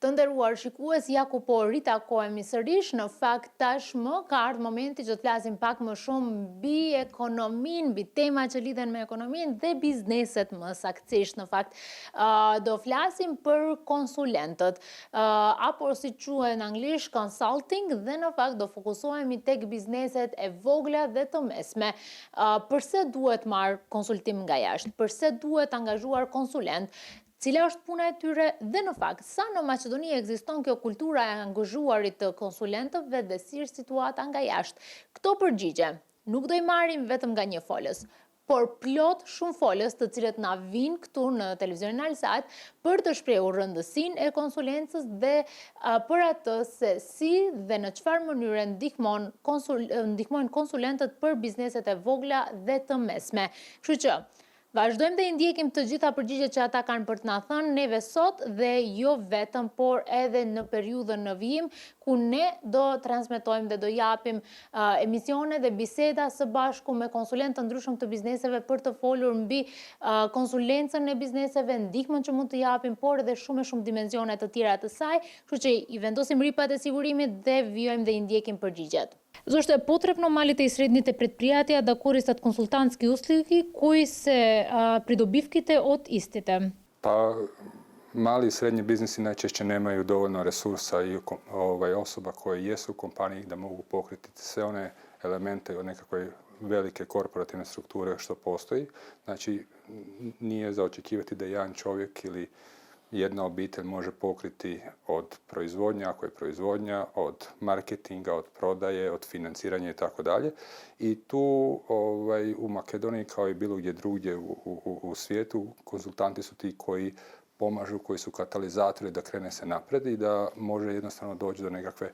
Të nderuar shikues, ja ku po ritakohemi sërish, në fakt tashmë ka ardhur momenti që të flasim pak më shumë mbi ekonominë, mbi tema që lidhen me ekonominë dhe bizneset më saktësisht. Në fakt do flasim për konsulentët, apo si quhen anglisht consulting, dhe në fakt do fokusohemi tek bizneset e vogla dhe të mesme. Përse duhet marr konsultim nga jashtë? Përse duhet angazhuar konsulent? Cila është puna e tyre dhe në fakt, sa në Maqedoni ekziston kjo kultura e angazhuarit të konsulentëve dhe si është situata nga jashtë? Këto përgjigje nuk do i marrim vetëm nga një folës, por plot shumë folës të cilët na vinë këtu në televizionin Alsat për të shprehur rëndësinë e konsulencës dhe për atë se si dhe në çfarë mënyre ndihmojnë konsulentët për bizneset e vogla dhe të mesme. Kështu që vazhdojmë dhe i ndjekim të gjitha përgjigjet që ata kanë për të na thënë neve sot dhe jo vetëm, por edhe në periudhën në vijim, ku ne do transmetojmë dhe do japim emisione dhe biseda së bashku me konsulentë të ndryshëm të bizneseve për të folur mbi konsulencën e bizneseve, ndihmën që mund të japim, por edhe shumë dimensione të tjera të saj, kështu që i vendosim ripat e sigurimit dhe vijojmë dhe i ndjekim përgjigjet. Zašto je potrebno malите i srednjите предприятия да користат консултантски услуги, кои се придобивките од истите? Pa mali i srednji biznisi najčešće nemaju dovoljno resursa i osoba koje jesu u kompaniji da mogu pokriti sve one elemente od nekakve velike korporativne strukture što postoji. Znači, nije za očekivati da jedan čovjek ili jedna obitelj može pokriti od proizvodnja, ako je proizvodnja, od marketinga, od prodaje, od financiranja i tako dalje. I tu u Makedoniji, kao i bilo gdje drugdje u svijetu, konzultanti su ti koji pomažu, koji su katalizatori da krene se napred i da može jednostavno doći do nekakve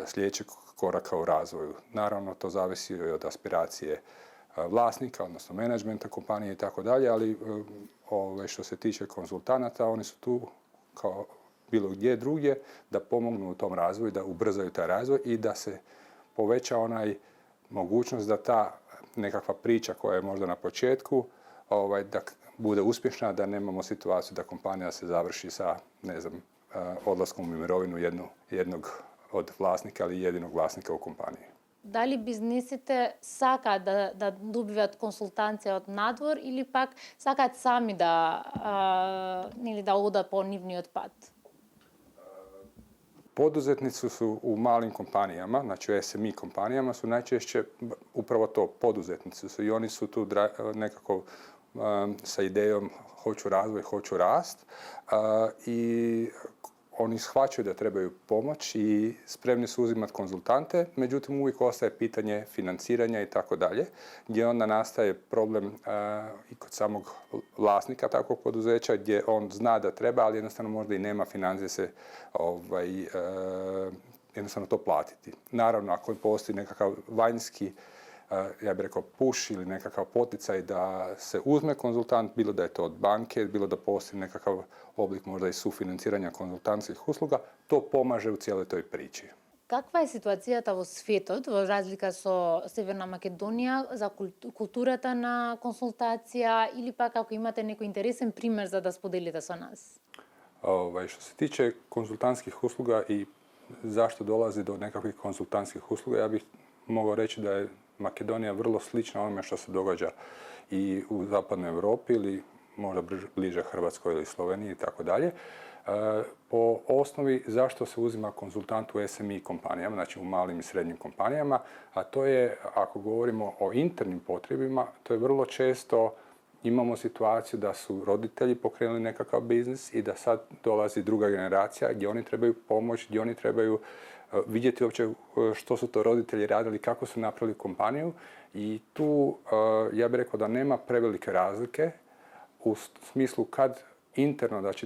sljedećeg koraka u razvoju. Naravno, to zavisi i od aspiracije vlasnika, odnosno menadžmenta kompanije i tako dalje, ali što se tiče konzultanata, oni su tu kao bilo gdje drugdje da pomognu u tom razvoju, da ubrzaju taj razvoj i da se poveća onaj mogućnost da ta nekakva priča koja je možda na početku da bude uspješna, da nemamo situaciju da kompanija se završi sa, ne znam, odlaskom u mirovinu jednog od vlasnika ili jedinog vlasnika u kompaniji. Da li biznisите сакаат да добиваат консултанција од надвор или пак сакаат сами да одат по нивниот пат? Poduzetnici su u malim kompanijama, znači u SME kompanijama su najčešće upravo to, poduzetnici su i oni su tu nekako sa idejom hoću razvoj, hoću rast i oni shvaćaju da trebaju pomoć i spremni su uzimati konzultante, međutim uvijek ostaje pitanje financiranja i tako dalje, gdje onda nastaje problem i kod samog vlasnika takvog poduzeća, gdje on zna da treba, ali jednostavno možda i nema financije se jednostavno to platiti. Naravno, ako postoji nekakav vanjski ja bih rekao push ili nekakav poticaj da se uzme konzultant, bilo da je to od banke, bilo da postoji nekakav oblik možda i sufinanciranja konzultantskih usluga, to pomaže u cijeloj toj priči. Каква е ситуацијата во светот, во разлика со Северна Македонија, за културата на консултација или пак ако имате некој интересен пример за да споделите со нас? Što se tiče konzultantskih usluga i zašto dolazi do nekakvih konzultantskih usluga, ja bih mogao reći da je Makedonija vrlo slična onome što se događa i u zapadnoj Europi ili možda bliže Hrvatskoj ili Sloveniji i tako dalje. Po osnovi zašto se uzima konzultant u SME kompanijama, znači u malim i srednjim kompanijama, a to je, ako govorimo o internim potrebima, to je vrlo često imamo situaciju da su roditelji pokrenuli nekakav biznis i da sad dolazi druga generacija gdje oni trebaju pomoć, gdje oni trebaju vidjeti uopće što su to roditelji radili, kako su napravili kompaniju i tu ja bih rekao da nema prevelike razlike u smislu kad interno, znači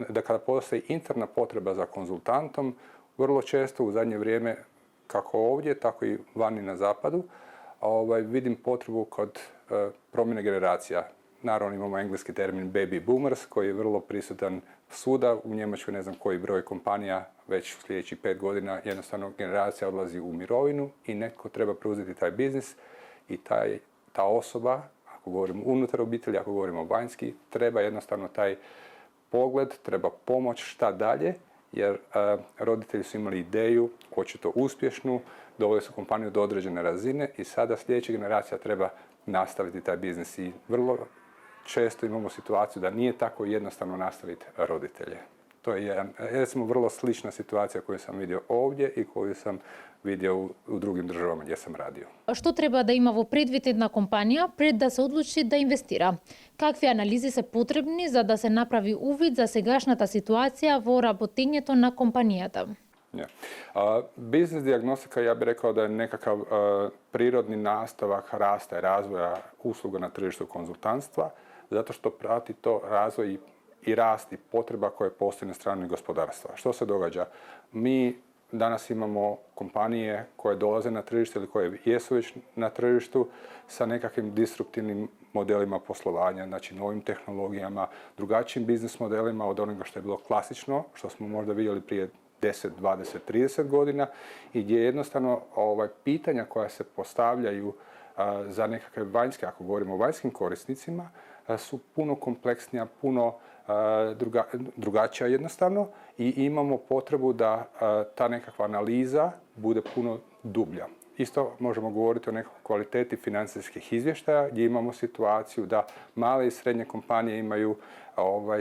da kada postoji interna potreba za konzultantom, vrlo često u zadnje vrijeme, kako ovdje, tako i vani na zapadu, vidim potrebu kod promjene generacija. Naravno imamo engleski termin baby boomers koji je vrlo prisutan svuda. U Njemačkoj ne znam koji broj kompanija već u sljedećih 5 godina jednostavno generacija odlazi u mirovinu i netko treba preuzeti taj biznis i ta osoba, ako govorimo unutar obitelji, ako govorimo vanjski, treba jednostavno taj pogled, treba pomoć šta dalje, jer roditelji su imali ideju, očito uspješnu, doveli su kompaniju do određene razine i sada sljedeća generacija treba nastaviti taj biznis. I vrlo često imamo situaciju da nije tako jednostavno nastaviti roditelje. To je recimo vrlo slična situacija koju sam vidio ovdje i koju sam vidio u drugim državama gdje sam radio. Што треба да има во предвид една компанија пред да се одлучи да инвестира? Какви анализи се потребни за да се направи увид за сегашната ситуација во работењето на компанијата? Biznis dijagnostika, ja bih rekao da je nekakav prirodni nastavak rasta i razvoja usluga na tržištu konzultantstva, zato što prati to razvoj i rast i potreba koje postoji na strani gospodarstva. Što se događa? Mi danas imamo kompanije koje dolaze na tržište ili koje jesu već na tržištu sa nekakvim disruptivnim modelima poslovanja, znači novim tehnologijama, drugačijim biznis modelima od onoga što je bilo klasično, što smo možda vidjeli prije 10, 20, 30 godina i gdje jednostavno pitanja koja se postavljaju za nekakve vanjske, ako govorimo o vanjskim korisnicima, su puno kompleksnija, puno drugačija jednostavno i imamo potrebu da ta nekakva analiza bude puno dublja. Isto možemo govoriti o nekoj kvaliteti financijskih izvještaja gdje imamo situaciju da male i srednje kompanije imaju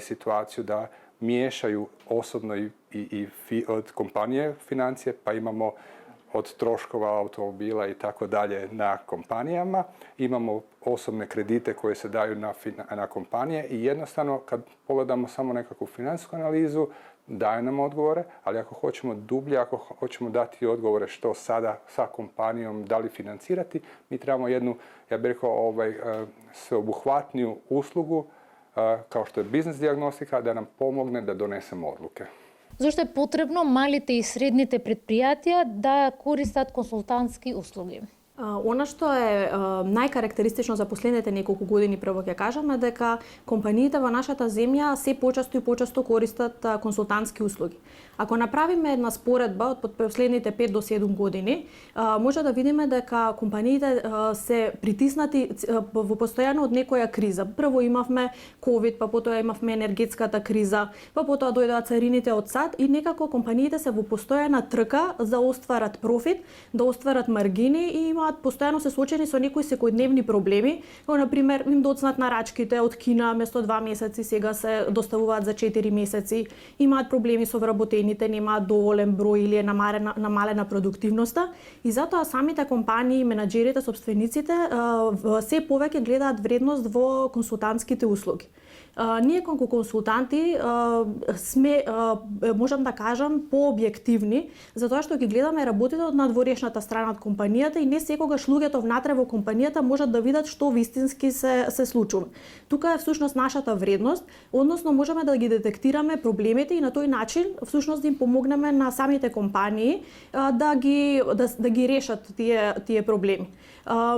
situaciju da miješaju osobno i od kompanije financije, pa imamo od troškova automobila i tako dalje na kompanijama. Imamo osobne kredite koje se daju na kompanije i jednostavno kad pogledamo samo nekakvu financijsku analizu, daje nam odgovore, ali ako hoćemo dublje, ako hoćemo dati odgovore što sada sa kompanijom, da li financirati, mi trebamo jednu, ja bih rekao, sveobuhvatniju uslugu kao što je biznis dijagnostika, da nam pomogne da donesemo odluke. Зошто е потребно малите и средните предпријатија да користат консултантски услуги? Она што е најкарактеристично за последните неколку години, прво ќе кажам, е дека компаниите во нашата земја се почесто и почесто користат консултантски услуги. Ако направиме една споредба од последните 5 до 7 години, може да видиме дека компаниите се притиснати во постојано од некоја криза. Прво имавме ковид, па потоа имавме енергетската криза, па потоа дојдоа царините од САД и некако компаниите се во постојана трка за остварат профит, да остварат маргини и имаат постојано се соочени со некои секојдневни проблеми, како на пример им доцнат нарачките од Кина, место 2 месеци сега се доставуваат за 4 месеци, имаат проблеми со вработените, немаат доволен број или е намалена продуктивноста и затоа самите компании, менаџерите, собствениците се повеќе гледаат вредност во консултантските услуги. Ние како консултанти сме, можам да кажам, пообјективни, затоа што ги гледаме работите од надворешната страна од компанијата и не секогаш луѓето внатре во компанијата можат да видат што вистински се случува. Тука е всушност нашата вредност, односно можеме да ги детектираме проблемите и на тој начин всушност да им помогнеме на самите компании да ги решат тие проблеми.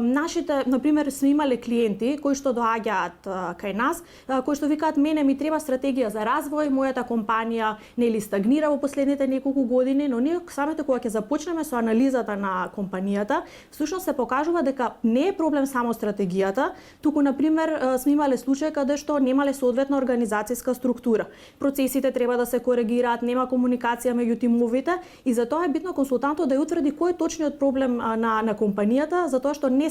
Нашите, на пример, сме имале клиенти кои што доаѓаат кај нас, кои што викаат мене ми треба стратегија за развој, мојата компанија нели стагнира во последните неколку години, но ние самите кога ќе започнеме со анализата на компанијата, всушност се покажува дека не е проблем само стратегијата, туку на пример сме имале случаи каде што немале соодветна организацијска структура. Процесите треба да се коригираат, нема комуникација меѓу тимовите и затоа е битно консултантот да ја утврди кој е точниот проблем на компанијата, затоа што не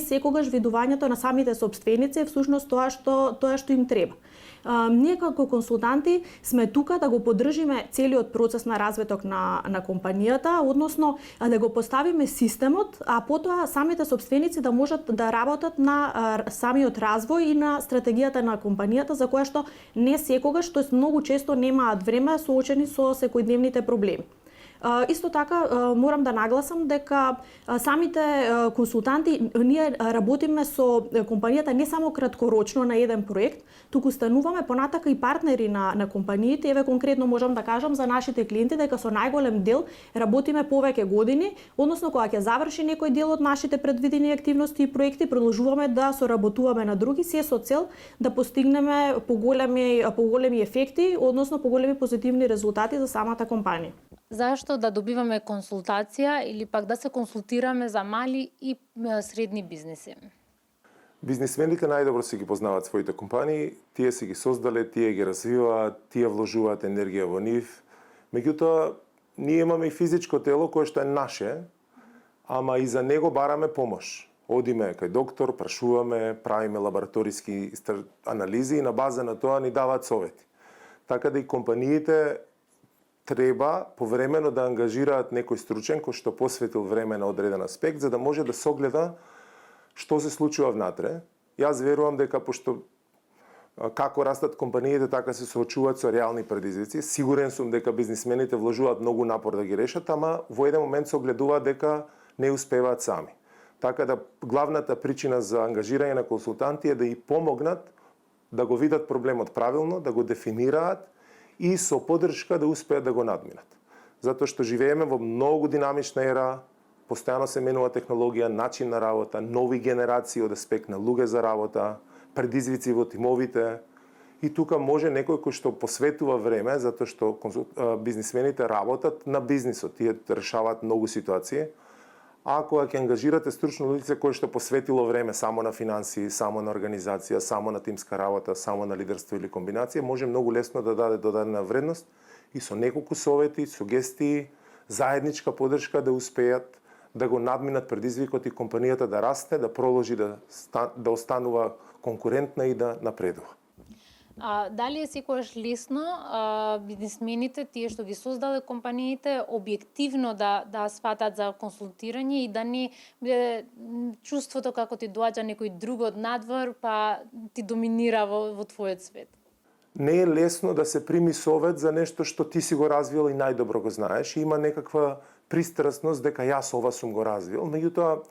секогаш видувањето на самите собственици е всушност тоа што им треба. Ние како консултанти сме тука да го поддржиме целиот процес на развиток на компанијата, односно да го поставиме системот, а потоа самите собственици да можат да работат на самиот развој и на стратегијата на компанијата, за која што не секогаш, тоест многу често немаат време соочени со секојдневните проблеми. Исто така морам да нагласам дека самите консултанти ние работиме со компанијата не само краткорочно на еден проект, туку стануваме понатака и партнери на компаниите. Еве конкретно можам да кажам за нашите клиенти дека со најголем дел работиме повеќе години, односно кога ќе заврши некој дел од нашите предвидени активности и проекти, продолжуваме да соработуваме на други, се со цел да постигнеме поголеми ефекти, односно поголеми позитивни резултати за самата компанија. Зашто да добиваме консултација или пак да се консултираме за мали и средни бизнеси? Бизнисмените најдобро си ги познаваат своите компании, тие си ги создале, тие ги развиваат, тие вложуваат енергија во нив. Меѓутоа, ние имаме и физичко тело кое што е наше, ама и за него бараме помош. Одиме кај доктор, прашуваме, правиме лабораториски анализи и на база на тоа ни даваат совети. Така да и компаниите треба повремено да ангажираат некој стручен кој што посветил време на одреден аспект, за да може да согледа што се случува внатре. Јас верувам дека пошто како растат компаниите, така се соочуваат со реални предизвици. Сигурен сум дека бизнисмените вложуваат многу напор да ги решат, ама во еден момент се огледуваат дека не успеваат сами. Така да главната причина за ангажирање на консултанти е да и помогнат да го видат проблемот правилно, да го дефинираат и со поддршка да успеат да го надминат. Затоа што живееме во многу динамична ера, постојано се менува технологија, начин на работа, нови генерации од аспект на луѓе за работа, предизвици во тимовите. И тука може некој кој што посветува време, затоа што бизнисмените работат на бизнисот, тие решаваат многу ситуации. А ако ќе ангажирате стручно лице кое што посветило време само на финансии, само на организација, само на тимска работа, само на лидерство или комбинација, може многу лесно да даде додадена вредност и со неколку совети, сугестии, заедничка поддршка да успеат да го надминат предизвикот и компанијата да расте, да продолжи да останува конкурентна и да напредува. Дали е секогаш лесно бизнисмените, тие што ги создале компаниите, објективно да сватат за консултирање и да не биде чувството како ти доаѓа некој друг од надвор, па ти доминира во твојот свет? Не е лесно да се прими совет за нешто што ти си го развил и најдобро го знаеш. И има некаква пристрасност дека јас ова сум го развил. Меѓутоа,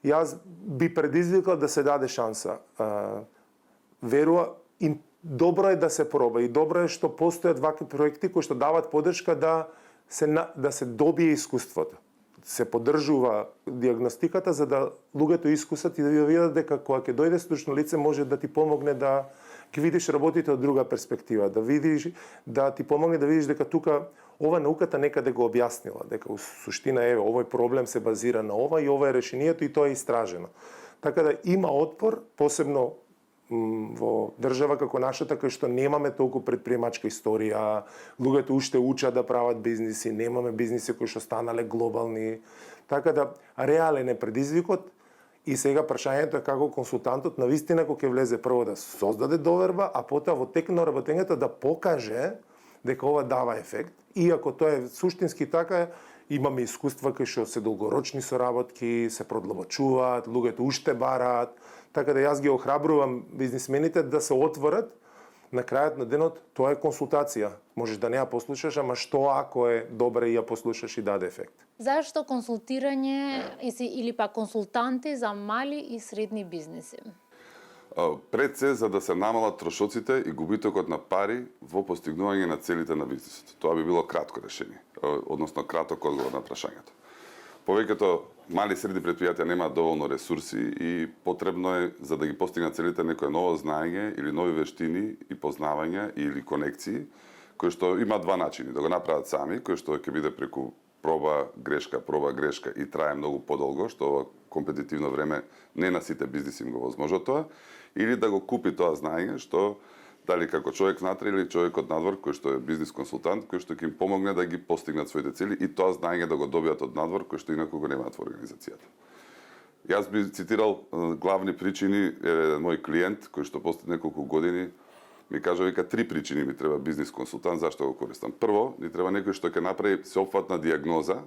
јас би предизвикал да се даде шанса. Верува и добро е да се проба и добро е што постојат вакви проекти кои што дават поддршка да се добие искуството. Се поддржува диагностиката за да луѓето искусат и да видат дека кога ќе дојде стручно лице може да ти помогне да ги видиш работите од друга перспектива, да ти помогне да видиш дека тука ова науката некаде го објаснила, дека у суштина овој проблем се базира на ова и ова е решението и тоа е истражено. Така да има отпор, посебно во држава како нашата, кај што немаме толку предприемачка историја, луѓето уште учат да прават бизниси, немаме бизниси кои што станале глобални. Така да реален е предизвикот и сега прашањето е како консултантот навистина кога ќе влезе прво да создаде доверба, а потоа во тек на работењето да покаже дека ова дава ефект. И ако тоа е суштински така, имаме искуства кои што се долгорочни соработки, се продлабочуваат, луѓето уште бараат. Така да јас ги охрабрувам бизнисмените да се отворат. На крајот на денот тоа е консултација. Можеш да не ја послушаш, ама што ако е добре и ја послушаш и даде ефект. Зашто консултирање или па консултанти за мали и средни бизниси? Пред се за да се намалат трошоците и губитокот на пари во постигнување на целите на бизнисот. Тоа би било кратко решение, односно краток одговор на прашањето. Повеќето мали и средни предпријатија немаат доволно ресурси и потребно е за да ги постигнат целите некое ново знаење или нови вештини и познавања или конекции, кои што има два начини да го направат сами, кои што ќе биде преку проба грешка и трае многу подолго, што во компетитивно време не на сите бизниси им го возможат тоа, или да го купи тоа знаење, што дали како човек внатре или човек од надвор кој што е бизнис консултант, кој што ќе им помогне да ги постигнат своите цели и тоа знаење да го добијат од надвор кој што инаку го немаат во организацијата. Јас би цитирал главни причини, еден мој клиент кој што после неколку години ми кажа вика 3 причини ми треба бизнис консултант зашто го користам. Прво, ни треба некој што ќе направи сеопфатна дијагноза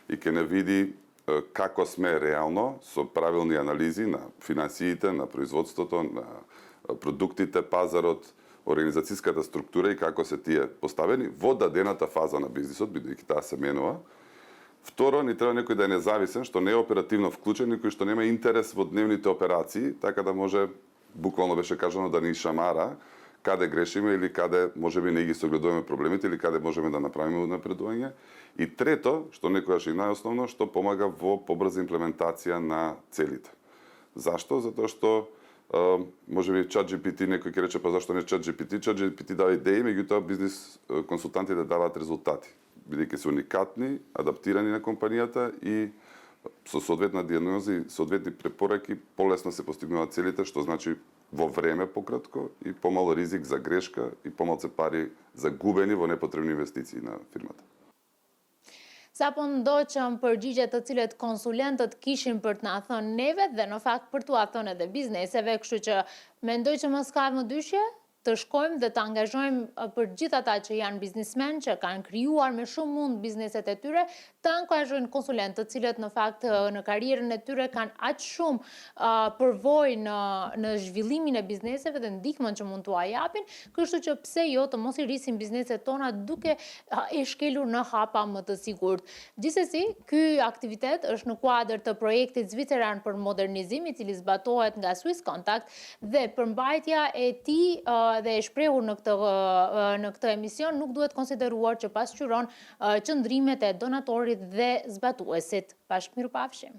и ќе не види како сме реално со правилни анализи на финансиите, на производството, на продуктите, пазарот, организацијската структура и како се тие поставени во дадената фаза на бизнисот, бидејќи таа се менува. Второ, ни треба некој да е независен, што не е оперативно вклучен и кој што нема интерес во дневните операции, така да може, буквално беше кажано, да ни шамара каде грешиме или каде можеби не ги согледуваме проблемите или каде можеме да направиме напредување. И трето, што некогаш и најосновно, што помага во побрза имплементација на целите. Зашто? Затоа што можеби ChatGPT некој ќе рече па зашто не ChatGPT? ChatGPT дава идеи, меѓутоа бизнис консултантите даваат резултати, бидејќи се уникатни, адаптирани на компанијата и со соодветна дијагноза и соодветни препораки полесно се постигнуваат целите, што значи во време пократко и помало ризик за грешка и помалце пари загубени во непотребни инвестиции на фирмата. Сапон доqëm përgjigje të cilët konsulentët kishin për të na thënë neve dhe në fakt për t'u thënë edhe bizneseve, kështu që mendoj që mos ka më dyshje të shkojmë dhe të angazhojmë për gjithë ata që janë biznismen, që kanë krijuar me shumë mund bizneset e tyre, të angazhojnë konsulentë të cilët në fakt në karrierën e tyre kanë aq shumë përvojë në zhvillimin e bizneseve dhe ndihmën që mund t'ua japin, kështu që pse jo të mos i rrisim bizneset tona duke e shkelur në hapa më të sigurt. Gjithsesi, ky aktivitet është në kuadër të projektit zviceran për modernizim, i cili zbatohet nga Swiss Contact dhe përmbajtja e tij dhe e shprehur në këtë emision nuk duhet konsideruar që pasqyron qëndrimet e donatorit dhe zbatuesit. Bashkë mirupafshim.